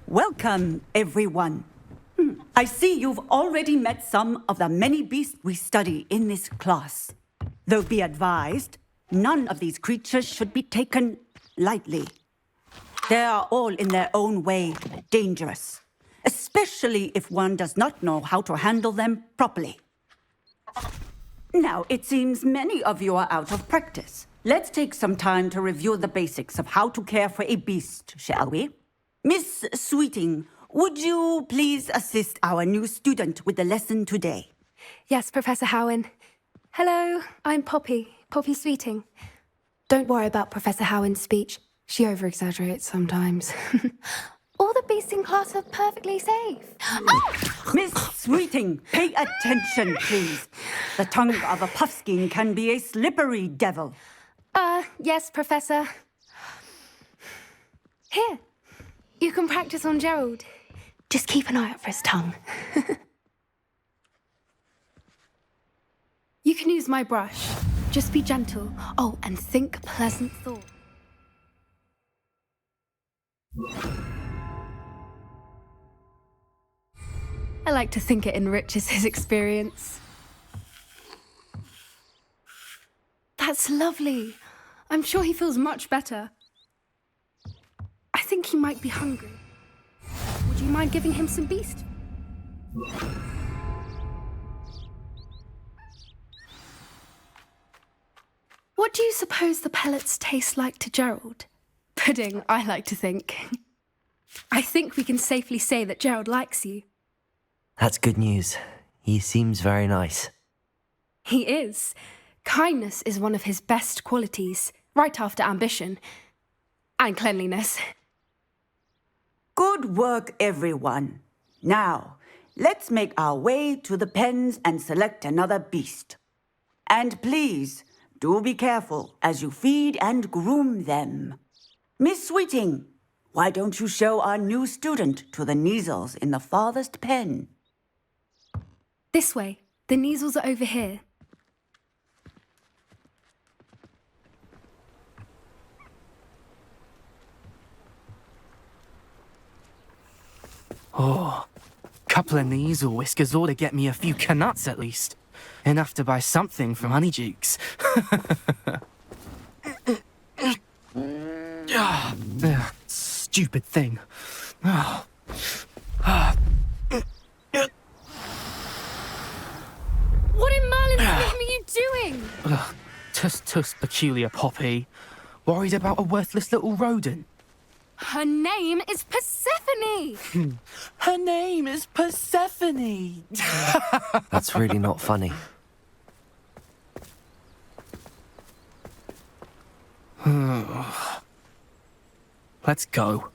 Welcome, everyone. I see you've already met some of the many beasts we study in this class. Though be advised, none of these creatures should be taken lightly. They are all in their own way dangerous, especially if one does not know how to handle them properly. Now, it seems many of you are out of practice. Let's take some time to review the basics of how to care for a beast, shall we? Miss Sweeting, would you please assist our new student with the lesson today? Yes, Professor Howen. Hello, I'm Poppy Sweeting. Don't worry about Professor Howen's speech. She over-exaggerates sometimes. All the beasts in class are perfectly safe. Oh! Miss Sweeting, pay attention, please. The tongue of a puffskein can be a slippery devil. Yes, Professor. Here, you can practice on Gerald. Just keep an eye out for his tongue. You can use my brush. Just be gentle. Oh, and think pleasant thoughts. I like to think it enriches his experience. That's lovely. I'm sure he feels much better. I think he might be hungry. Would you mind giving him some beast? What do you suppose the pellets taste like to Gerald? Pudding, I like to think. I think we can safely say that Gerald likes you. That's good news. He seems very nice. He is. Kindness is one of his best qualities, right after ambition. And cleanliness. Good work, everyone. Now, let's make our way to the pens and select another beast. And please, do be careful as you feed and groom them. Miss Sweeting, why don't you show our new student to the Neasels in the farthest pen? This way. The Neasels are over here. Oh, couple of Neasel whiskers ought to get me a few canuts at least. Enough to buy something from Honeydukes. Stupid thing. Oh. What in Merlin's name are you doing? Tuss peculiar Poppy. Worried about a worthless little rodent. Her name is Persephone! Her name is Persephone! That's really not funny. Let's go.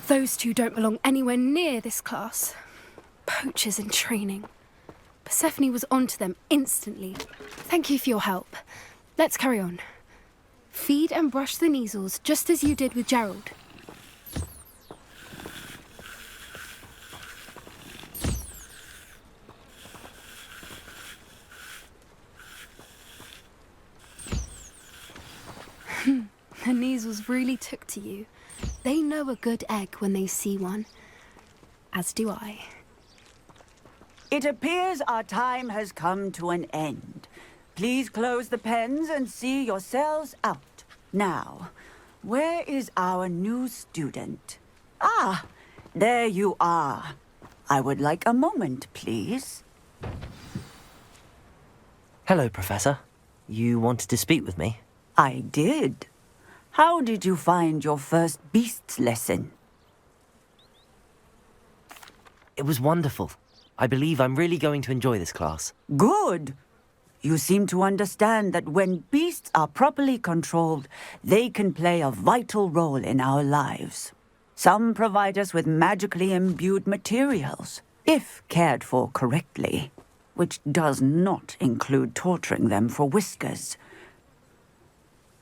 Those two don't belong anywhere near this class. Poachers in training. Persephone was onto them instantly. Thank you for your help. Let's carry on. Feed and brush the Neasels just as you did with Gerald. The Neasels really took to you. They know a good egg when they see one. As do I. It appears our time has come to an end. Please close the pens and see yourselves out. Now, where is our new student? Ah, there you are. I would like a moment, please. Hello, Professor. You wanted to speak with me? I did. How did you find your first beasts lesson? It was wonderful. I believe I'm really going to enjoy this class. Good. You seem to understand that when beasts are properly controlled, they can play a vital role in our lives. Some provide us with magically imbued materials, if cared for correctly, which does not include torturing them for whiskers.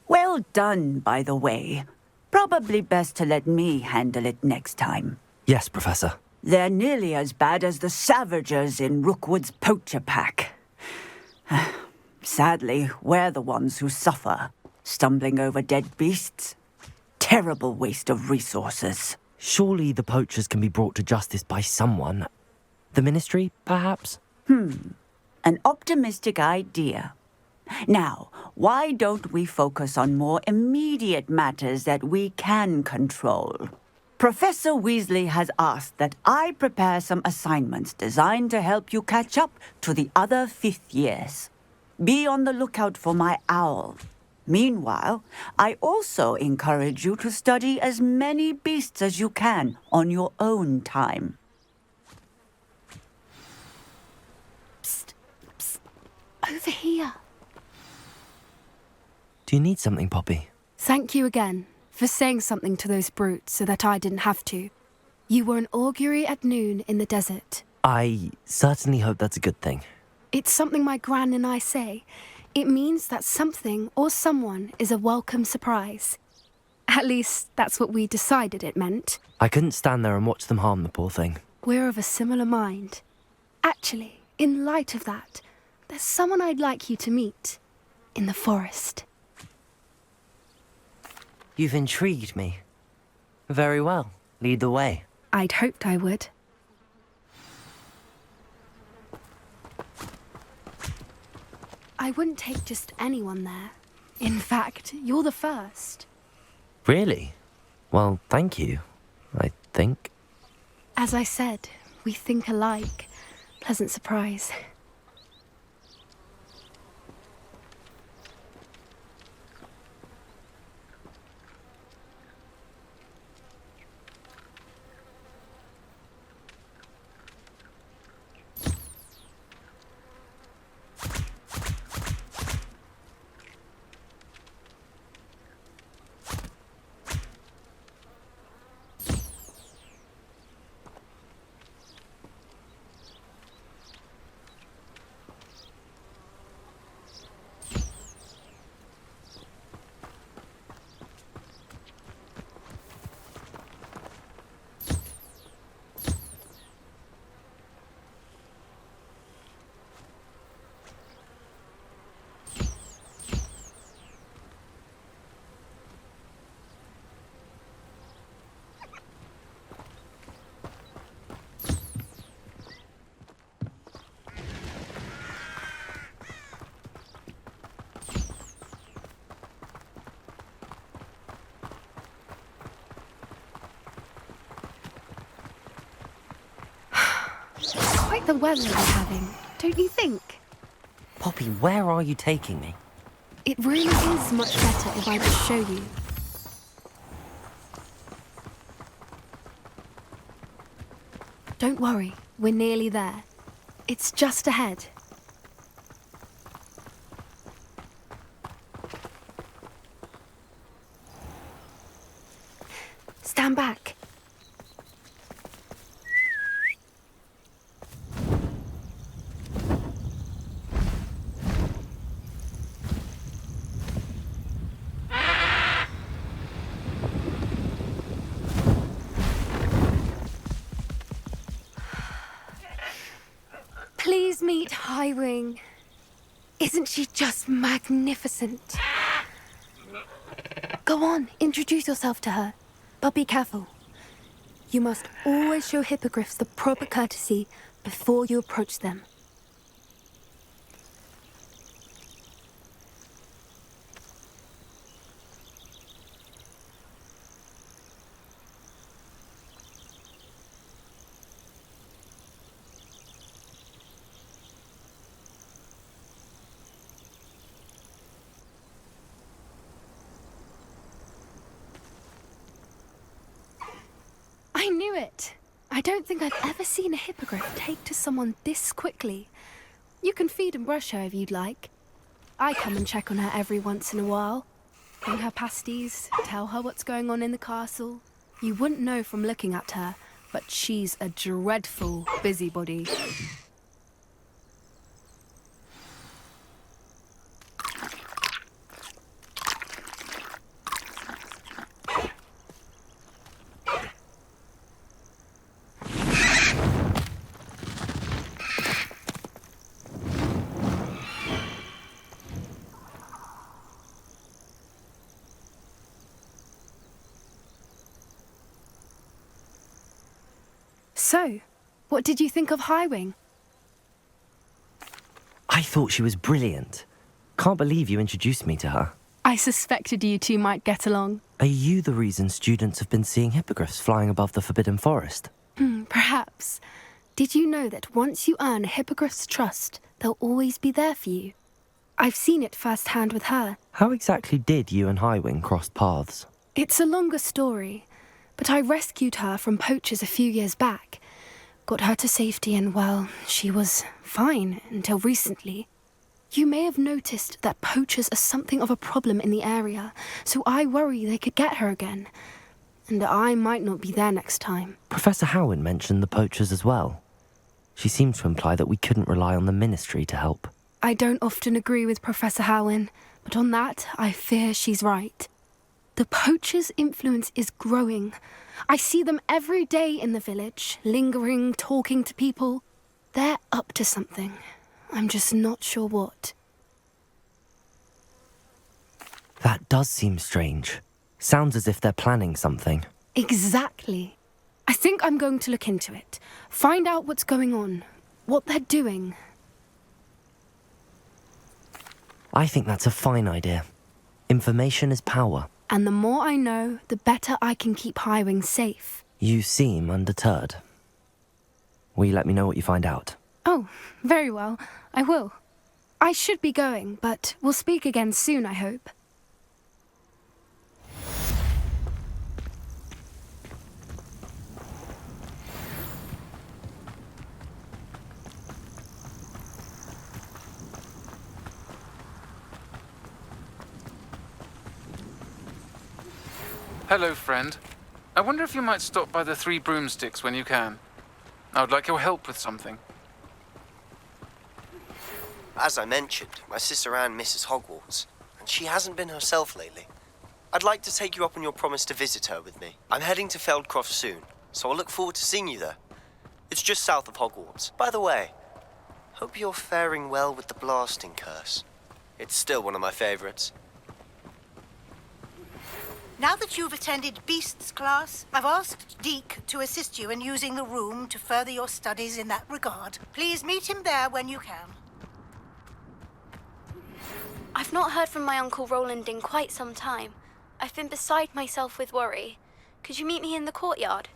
Well done, by the way. Probably best to let me handle it next time. Yes, Professor. They're nearly as bad as the Savagers in Rookwood's poacher pack. Sadly, we're the ones who suffer, stumbling over dead beasts. Terrible waste of resources. Surely the poachers can be brought to justice by someone. The Ministry, perhaps? An optimistic idea. Now, why don't we focus on more immediate matters that we can control? Professor Weasley has asked that I prepare some assignments designed to help you catch up to the other fifth years. Be on the lookout for my owl. Meanwhile, I also encourage you to study as many beasts as you can on your own time. Psst, psst. Over here. Do you need something, Poppy? Thank you again for saying something to those brutes so that I didn't have to. You were an augury at noon in the desert. I certainly hope that's a good thing. It's something my gran and I say. It means that something or someone is a welcome surprise. At least, that's what we decided it meant. I couldn't stand there and watch them harm the poor thing. We're of a similar mind. Actually, in light of that, there's someone I'd like you to meet. In the forest. You've intrigued me. Very well. Lead the way. I'd hoped I would. I wouldn't take just anyone there. In fact, you're the first. Really? Well, thank you, I think. As I said, we think alike. Pleasant surprise. Quite the weather we're having, don't you think? Poppy, where are you taking me? It really is much better if I just show you. Don't worry, we're nearly there. It's just ahead. Stand back. Please meet Highwing. Isn't she just magnificent? Go on, introduce yourself to her. But be careful. You must always show hippogriffs the proper courtesy before you approach them. I knew it! I don't think I've ever seen a hippogriff take to someone this quickly. You can feed and brush her if you'd like. I come and check on her every once in a while. Bring her pasties, tell her what's going on in the castle. You wouldn't know from looking at her, but she's a dreadful busybody. So, what did you think of Highwing? I thought she was brilliant. Can't believe you introduced me to her. I suspected you two might get along. Are you the reason students have been seeing hippogriffs flying above the Forbidden Forest? Perhaps. Did you know that once you earn a hippogriff's trust, they'll always be there for you? I've seen it firsthand with her. How exactly did you and Highwing cross paths? It's a longer story, but I rescued her from poachers a few years back. Got her to safety and, well, she was fine until recently. You may have noticed that poachers are something of a problem in the area, so I worry they could get her again. And I might not be there next time. Professor Howin mentioned the poachers as well. She seemed to imply that we couldn't rely on the Ministry to help. I don't often agree with Professor Howin, but on that, I fear she's right. The poachers' influence is growing. I see them every day in the village, lingering, talking to people. They're up to something. I'm just not sure what. That does seem strange. Sounds as if they're planning something. Exactly. I think I'm going to look into it. Find out what's going on, what they're doing. I think that's a fine idea. Information is power. And the more I know, the better I can keep Highwing safe. You seem undeterred. Will you let me know what you find out? Oh, very well. I will. I should be going, but we'll speak again soon, I hope. Hello, friend. I wonder if you might stop by the Three Broomsticks when you can. I would like your help with something. As I mentioned, my sister Anne misses Hogwarts, and she hasn't been herself lately. I'd like to take you up on your promise to visit her with me. I'm heading to Feldcroft soon, so I'll look forward to seeing you there. It's just south of Hogwarts. By the way, hope you're faring well with the blasting curse. It's still one of my favorites. Now that you've attended Beasts class, I've asked Deke to assist you in using the room to further your studies in that regard. Please meet him there when you can. I've not heard from my Uncle Roland in quite some time. I've been beside myself with worry. Could you meet me in the courtyard?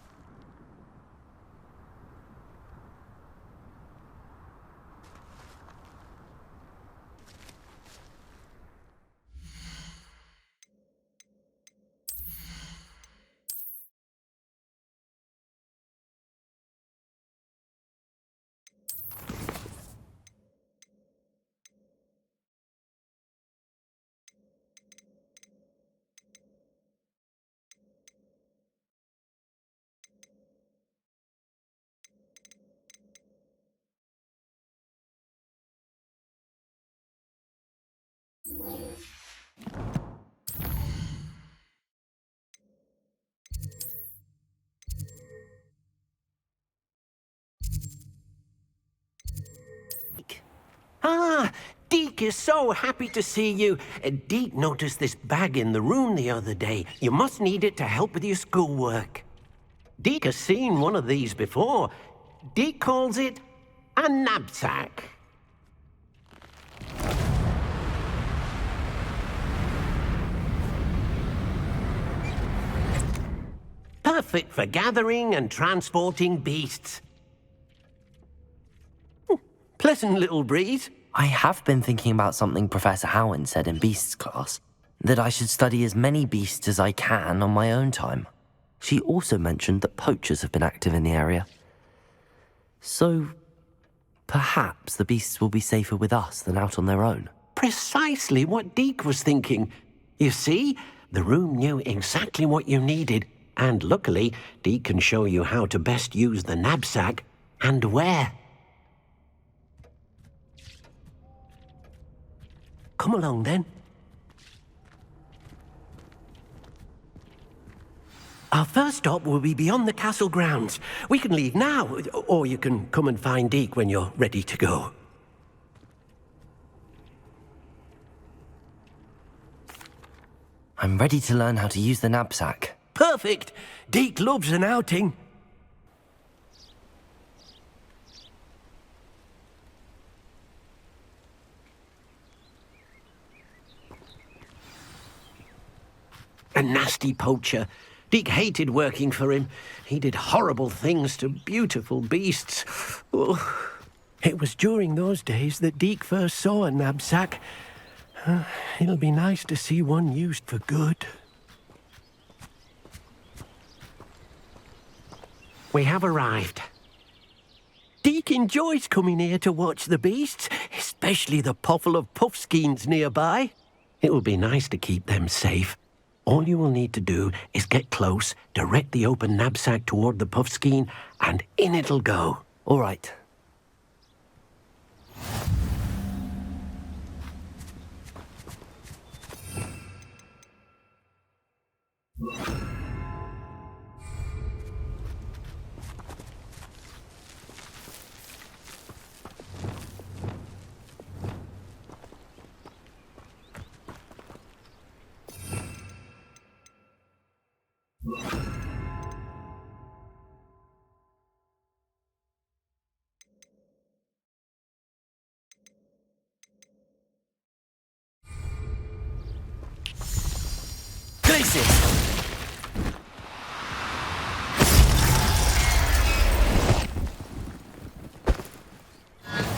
Ah, Deke is so happy to see you. Deke noticed this bag in the room the other day. You must need it to help with your schoolwork. Deke has seen one of these before. Deke calls it a knapsack. Perfect for gathering and transporting beasts. Pleasant little breeze. I have been thinking about something Professor Howin said in Beasts class, that I should study as many beasts as I can on my own time. She also mentioned that poachers have been active in the area. So, perhaps the beasts will be safer with us than out on their own. Precisely what Deke was thinking. You see, the room knew exactly what you needed, and luckily, Deke can show you how to best use the knapsack and where. Come along, then. Our first stop will be beyond the castle grounds. We can leave now, or you can come and find Deke when you're ready to go. I'm ready to learn how to use the knapsack. Perfect! Deke loves an outing. nasty poacher. Deke hated working for him. He did horrible things to beautiful beasts. Oh. It was during those days that Deke first saw a knapsack. It'll be nice to see one used for good. We have arrived. Deke enjoys coming here to watch the beasts, especially the potful of puffskeins nearby. It will be nice to keep them safe. All you will need to do is get close, direct the open knapsack toward the puffskein, and in it'll go. All right.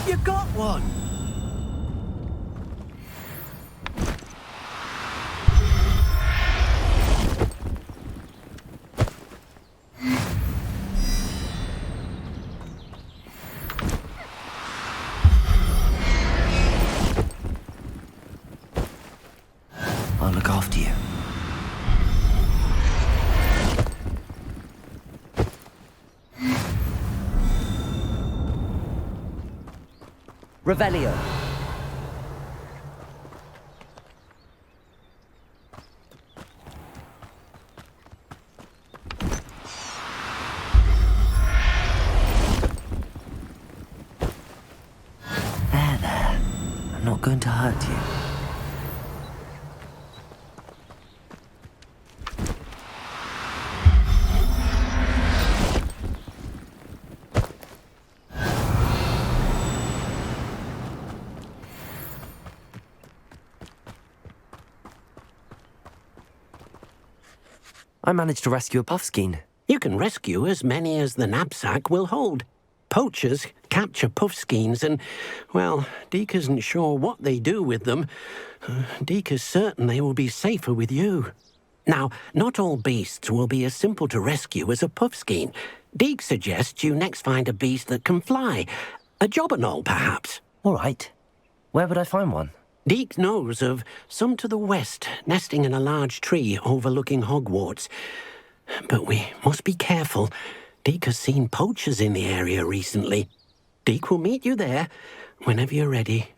You got one! I'll look after you. Revelio. There. I'm not going to hurt you. I managed to rescue a puffskein. You can rescue as many as the knapsack will hold. Poachers capture puffskeins and, well, Deke isn't sure what they do with them. Deke is certain they will be safer with you. Now, not all beasts will be as simple to rescue as a puffskein. Deke suggests you next find a beast that can fly. A jobberknoll, perhaps. All right. Where would I find one? Deke knows of some to the west, nesting in a large tree overlooking Hogwarts. But we must be careful. Deke has seen poachers in the area recently. Deke will meet you there whenever you're ready.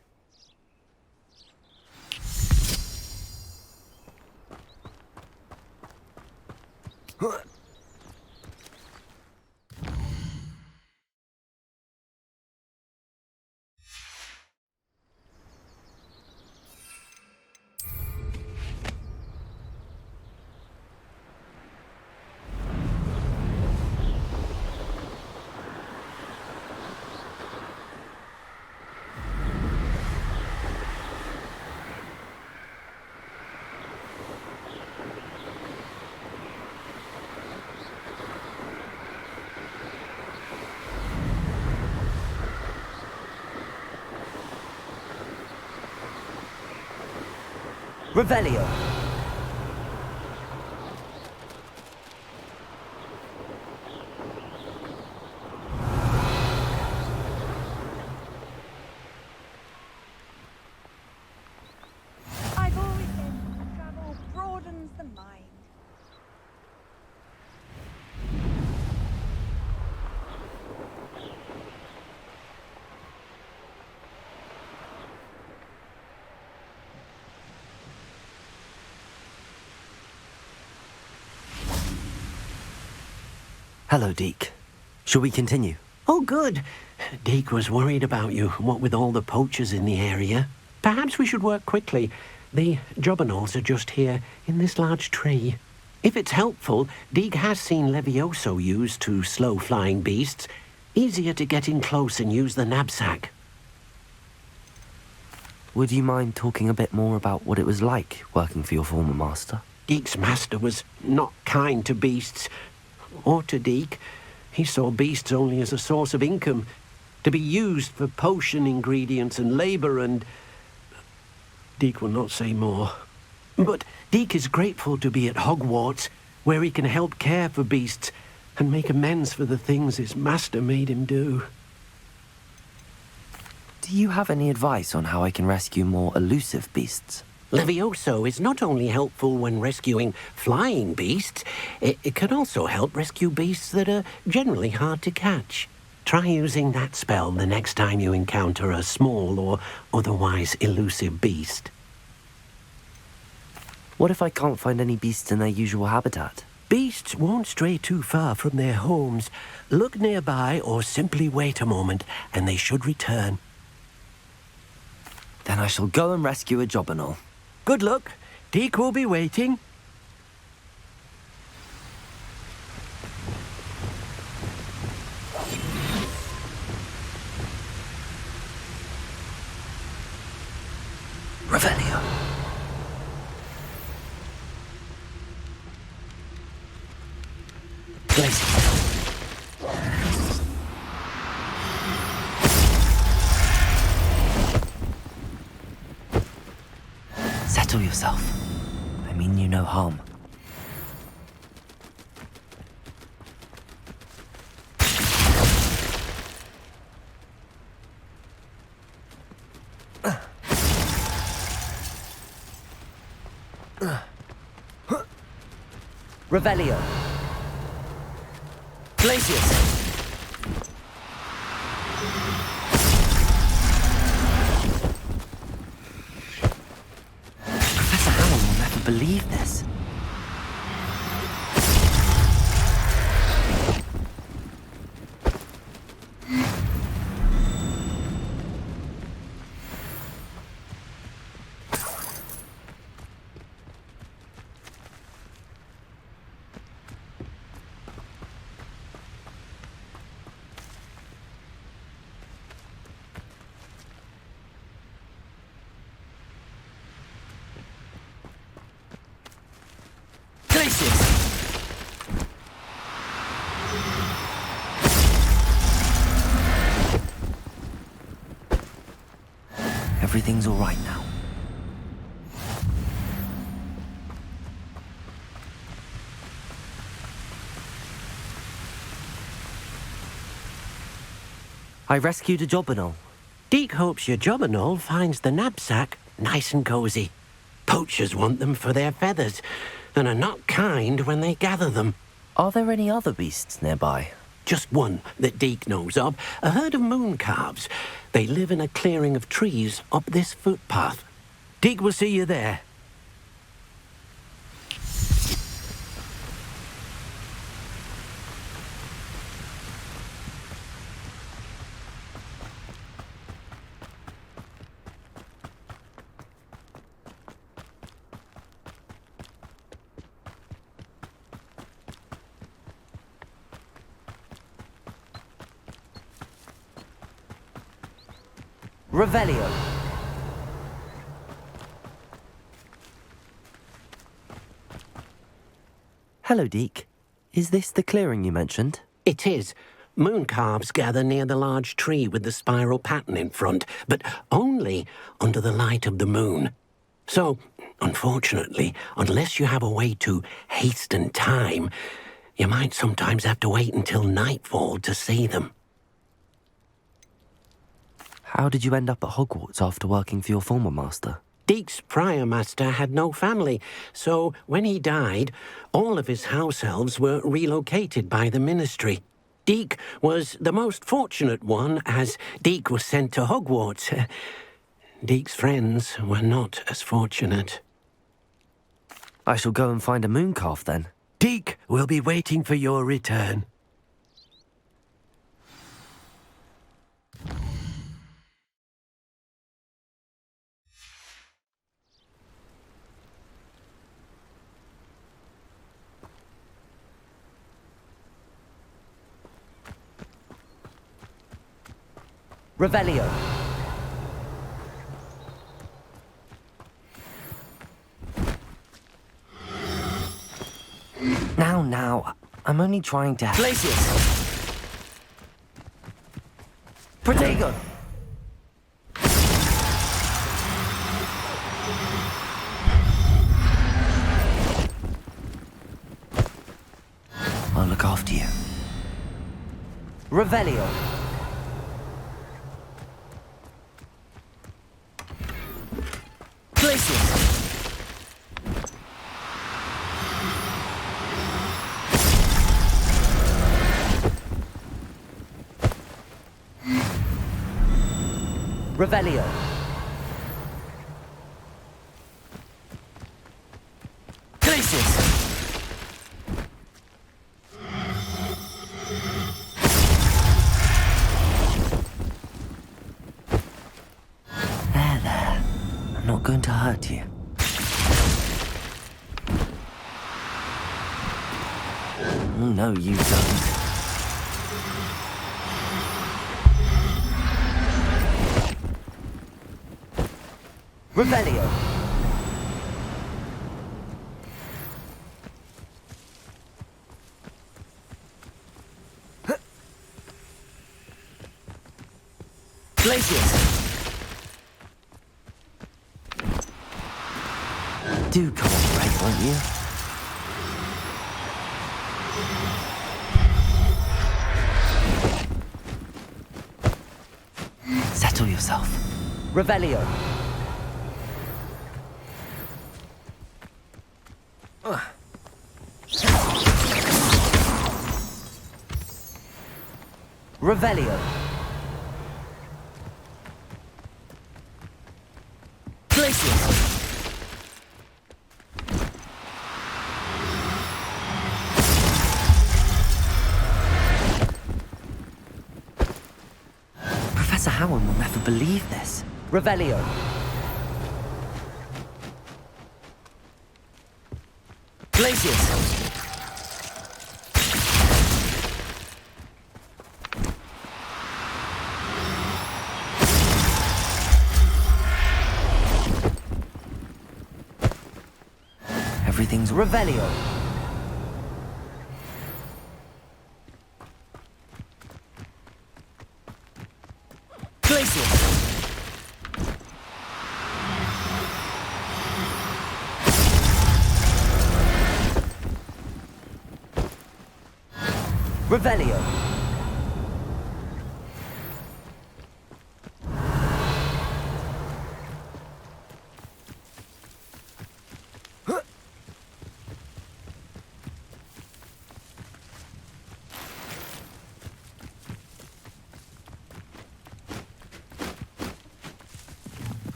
Revelio. I've always said travel broadens the mind. Hello, Deke. Shall we continue? Oh, good. Deke was worried about you, what with all the poachers in the area. Perhaps we should work quickly. The jobberknolls are just here, in this large tree. If it's helpful, Deke has seen Levioso used to slow flying beasts. Easier to get in close and use the knapsack. Would you mind talking a bit more about what it was like working for your former master? Deek's master was not kind to beasts. Or to Deek. He saw beasts only as a source of income, to be used for potion ingredients and labour and... Deek will not say more. But Deek is grateful to be at Hogwarts, where he can help care for beasts and make amends for the things his master made him do. Do you have any advice on how I can rescue more elusive beasts? Levioso is not only helpful when rescuing flying beasts, it can also help rescue beasts that are generally hard to catch. Try using that spell the next time you encounter a small or otherwise elusive beast. What if I can't find any beasts in their usual habitat? Beasts won't stray too far from their homes. Look nearby or simply wait a moment and they should return. Then I shall go and rescue a Jobberknoll. Good luck. Deek will be waiting. Revelio. Settle yourself. I mean you no harm. Revelio. Glacius. Professor Howell will never believe this. Everything's all right now. I rescued a Jobberknoll. Deek hopes your Jobberknoll finds the knapsack nice and cozy. Poachers want them for their feathers and are not kind when they gather them. Are there any other beasts nearby? Just one that Deek knows of, a herd of moon calves. They live in a clearing of trees up this footpath. Deek will see you there. Revelio. Hello, Deek. Is this the clearing you mentioned? It is. Moon calves gather near the large tree with the spiral pattern in front, but only under the light of the moon. So, unfortunately, unless you have a way to hasten time, you might sometimes have to wait until nightfall to see them. How did you end up at Hogwarts after working for your former master? Deek's prior master had no family, so when he died, all of his house elves were relocated by the ministry. Deek was the most fortunate one, as Deek was sent to Hogwarts. Deek's friends were not as fortunate. I shall go and find a moon calf then. Deek will be waiting for your return. Revelio. Now, I'm only trying to... Glacius! Protego! I'll look after you. Revelio! Glacius! Revelio! Glacius! There. I'm not going to hurt you. Oh, no, you don't. Revelio! Glacius! Do cooperate, won't you? Settle yourself. Revelio! Revelio! Glacius! Professor Howard will never believe this. Revelio! Glacius! Everything's Revelio! Glacius! Revelio!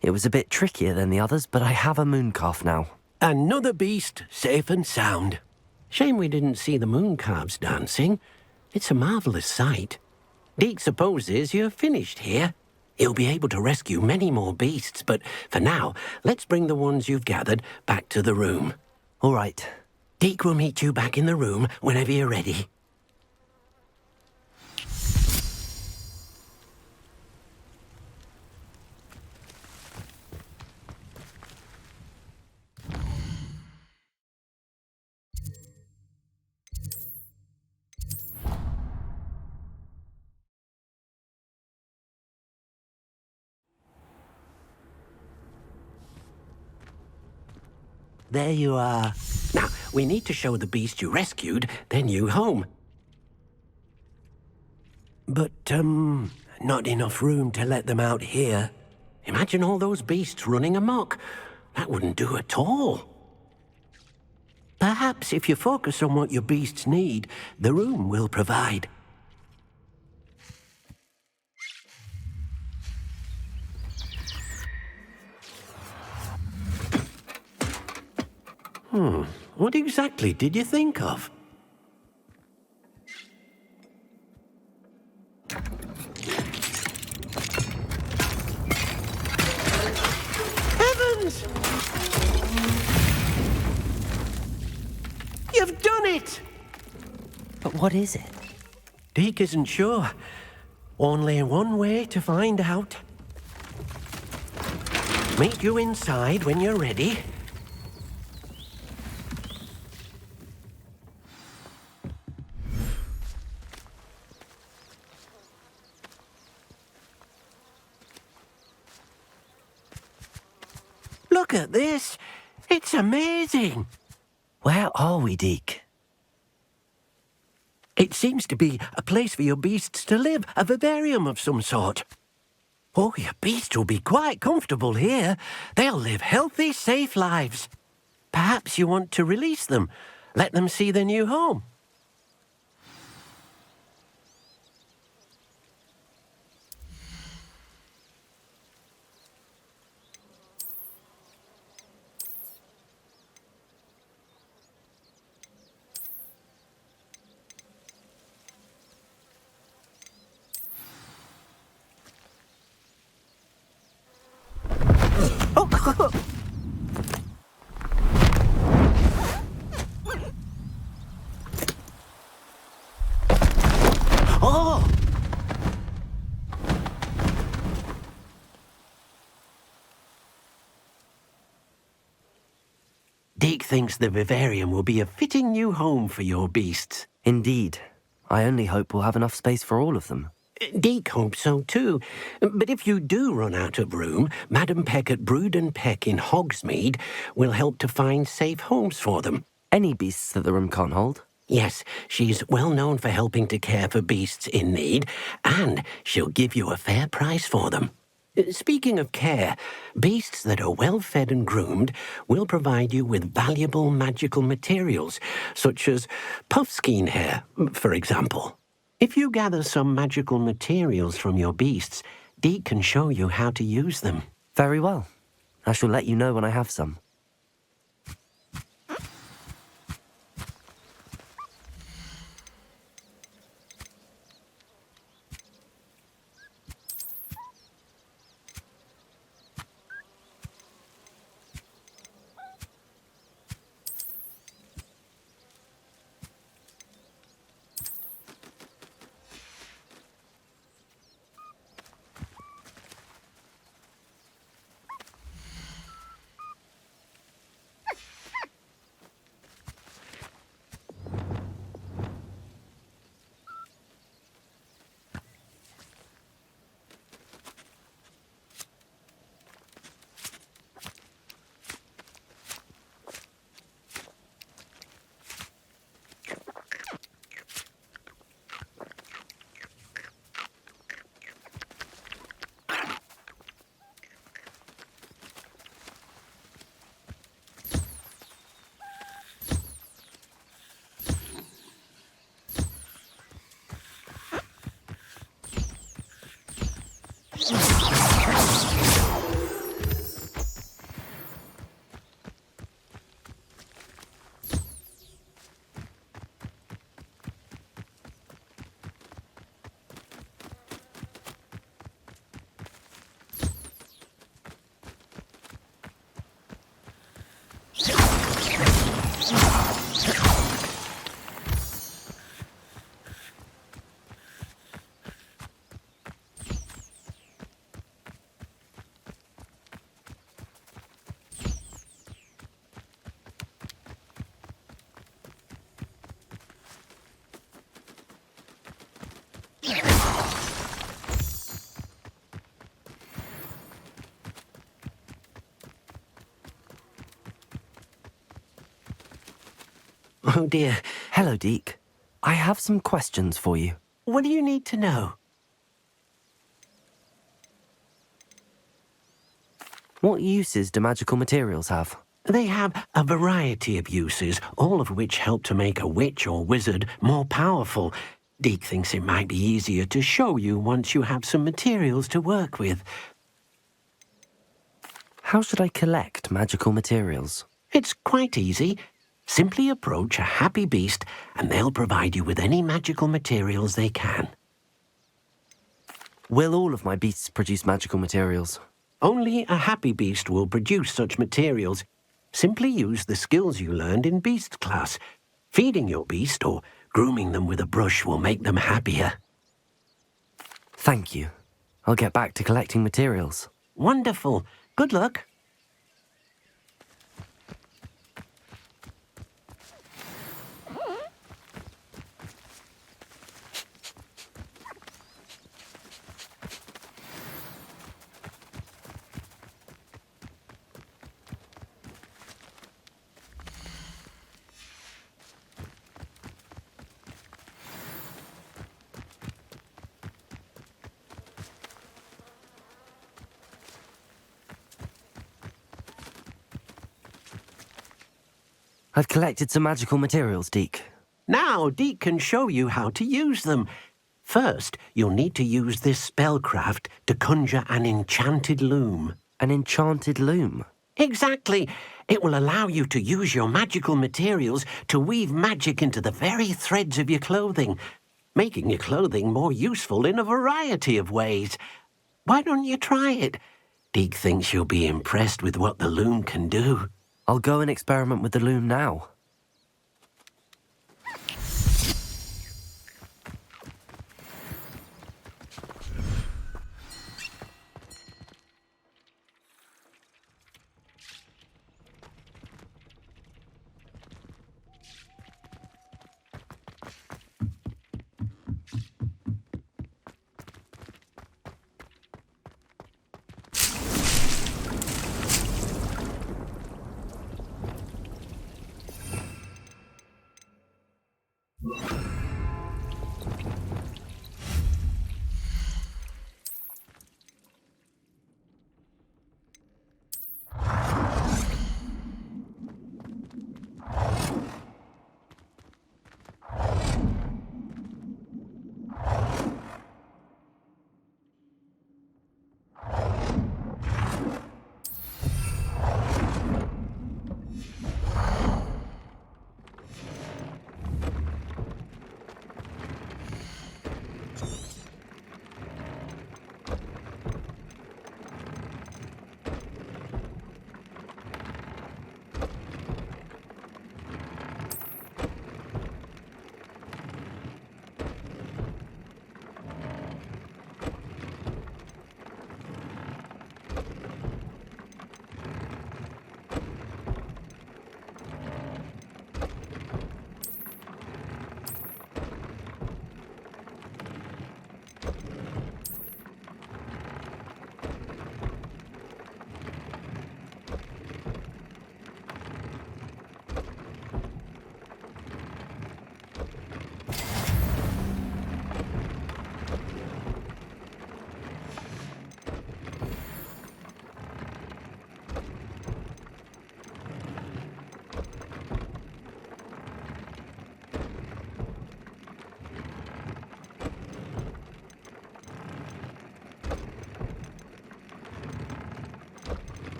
It was a bit trickier than the others, but I have a mooncalf now. Another beast, safe and sound. Shame we didn't see the mooncalves dancing. It's a marvellous sight. Deke supposes you're finished here. He'll be able to rescue many more beasts, but for now, let's bring the ones you've gathered back to the room. All right. Deke will meet you back in the room whenever you're ready. There you are. Now, we need to show the beast you rescued their new home. But, not enough room to let them out here. Imagine all those beasts running amok. That wouldn't do at all. Perhaps if you focus on what your beasts need, the room will provide. What exactly did you think of? Heavens! You've done it! But what is it? Deke isn't sure. Only one way to find out. Meet you inside when you're ready. Look at this. It's amazing. Where are we, Deke? It seems to be a place for your beasts to live, a vivarium of some sort. Oh, your beasts will be quite comfortable here. They'll live healthy, safe lives. Perhaps you want to release them, let them see their new home. Oh! Deke thinks the vivarium will be a fitting new home for your beasts. Indeed. I only hope we'll have enough space for all of them. Deke hopes so too. But if you do run out of room, Madam Peck at Brood and Peck in Hogsmeade will help to find safe homes for them. Any beasts that the room can't hold? Yes, she's well known for helping to care for beasts in need, and she'll give you a fair price for them. Speaking of care, beasts that are well fed and groomed will provide you with valuable magical materials, such as puffskein hair, for example. If you gather some magical materials from your beasts, Deke can show you how to use them. Very well. I shall let you know when I have some. Oh dear. Hello, Deke. I have some questions for you. What do you need to know? What uses do magical materials have? They have a variety of uses, all of which help to make a witch or wizard more powerful. Deke thinks it might be easier to show you once you have some materials to work with. How should I collect magical materials? It's quite easy. Simply approach a happy beast and they'll provide you with any magical materials they can. Will all of my beasts produce magical materials? Only a happy beast will produce such materials. Simply use the skills you learned in beast class. Feeding your beast or Grooming them with a brush will make them happier. Thank you. I'll get back to collecting materials. Wonderful. Good luck. I've collected some magical materials, Deke. Now, Deke can show you how to use them. First, you'll need to use this spellcraft to conjure an enchanted loom. An enchanted loom? Exactly. It will allow you to use your magical materials to weave magic into the very threads of your clothing, making your clothing more useful in a variety of ways. Why don't you try it? Deke thinks you'll be impressed with what the loom can do. I'll go and experiment with the loom now.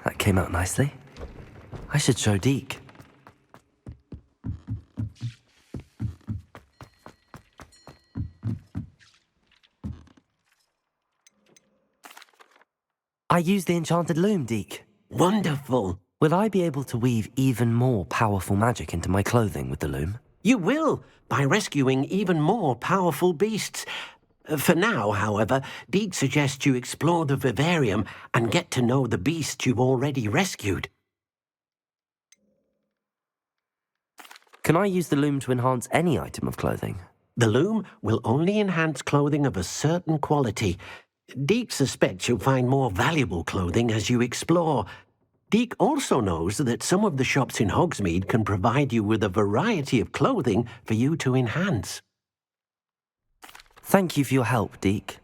That came out nicely. I should show Deke. I used the enchanted loom, Deke. Wonderful. Will I be able to weave even more powerful magic into my clothing with the loom? You will, by rescuing even more powerful beasts. For now, however, Deke suggests you explore the vivarium and get to know the beasts you've already rescued. Can I use the loom to enhance any item of clothing? The loom will only enhance clothing of a certain quality. Deke suspects you'll find more valuable clothing as you explore. Deke also knows that some of the shops in Hogsmeade can provide you with a variety of clothing for you to enhance. Thank you for your help, Deke.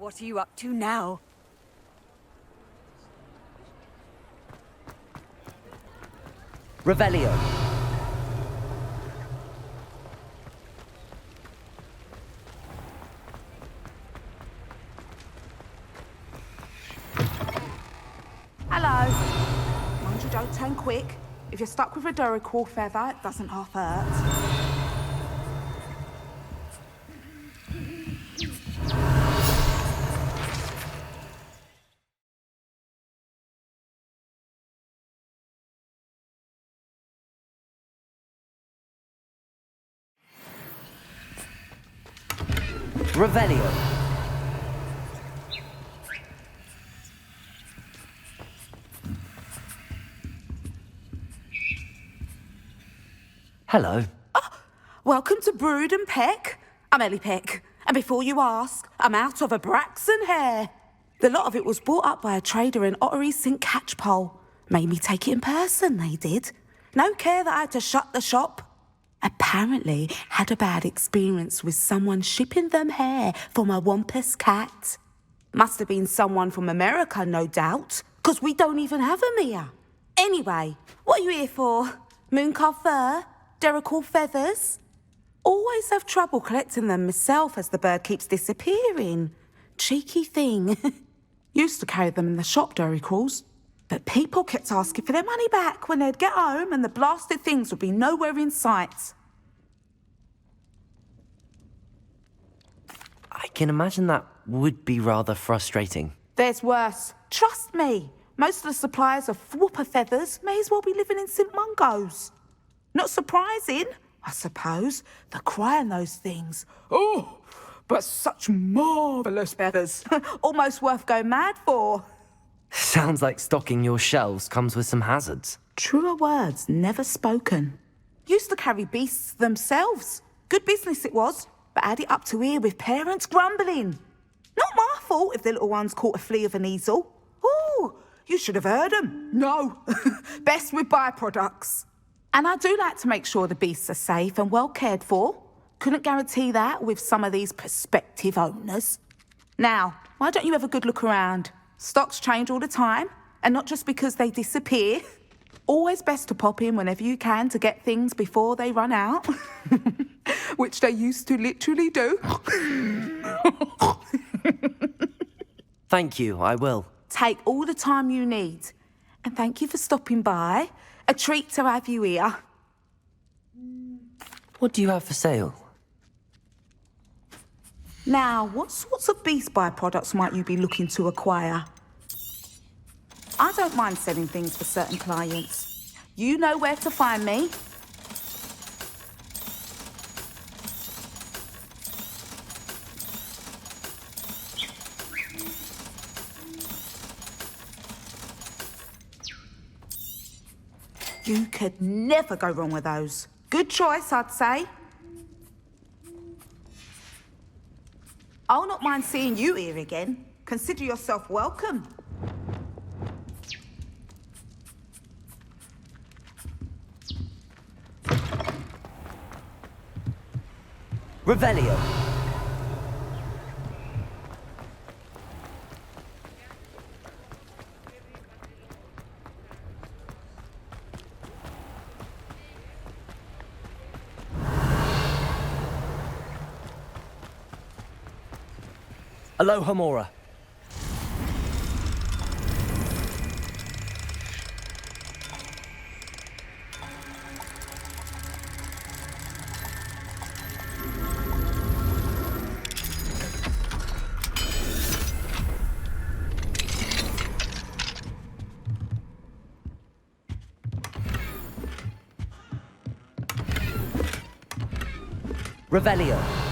What are you up to now? Revelio. Hello. Mind you don't turn quick. If you're stuck with a Duracell feather, it doesn't half hurt. Revelio. Hello. Welcome to Brood and Peck. I'm Ellie Peck, and before you ask, I'm out of a Braxton hair. The lot of it was bought up by a trader in Ottery St Catchpole. Made me take it in person, they did. No care that I had to shut the shop. Apparently had a bad experience with someone shipping them hair for my Wampus cat. Must have been someone from America, no doubt, 'cause we don't even have them here. Anyway, what are you here for? Mooncar fur? Derrickle feathers? Always have trouble collecting them myself as the bird keeps disappearing. Cheeky thing. Used to carry them in the shop, Derricles. But people kept asking for their money back when they'd get home and the blasted things would be nowhere in sight. I can imagine that would be rather frustrating. There's worse. Trust me. Most of the suppliers of whooper feathers may as well be living in St Mungo's. Not surprising, I suppose, the cry on those things. Oh, but such marvellous feathers. Almost worth going mad for. Sounds like stocking your shelves comes with some hazards. Truer words never spoken. Used to carry beasts themselves. Good business it was, but had it up to here with parents grumbling. Not my fault if the little ones caught a flea of an easel. Ooh, you should have heard them. No, best with byproducts. And I do like to make sure the beasts are safe and well cared for. Couldn't guarantee that with some of these prospective owners. Now, why don't you have a good look around? Stocks change all the time, and not just because they disappear. Always best to pop in whenever you can to get things before they run out. Which they used to literally do. Thank you, I will. Take all the time you need. And thank you for stopping by. A treat to have you here. What do you have for sale? Now, what sorts of beast byproducts might you be looking to acquire? I don't mind selling things for certain clients. You know where to find me. You could never go wrong with those. Good choice, I'd say. I'll not mind seeing you here again. Consider yourself welcome. Revelio. Aloha Mora. Revelio.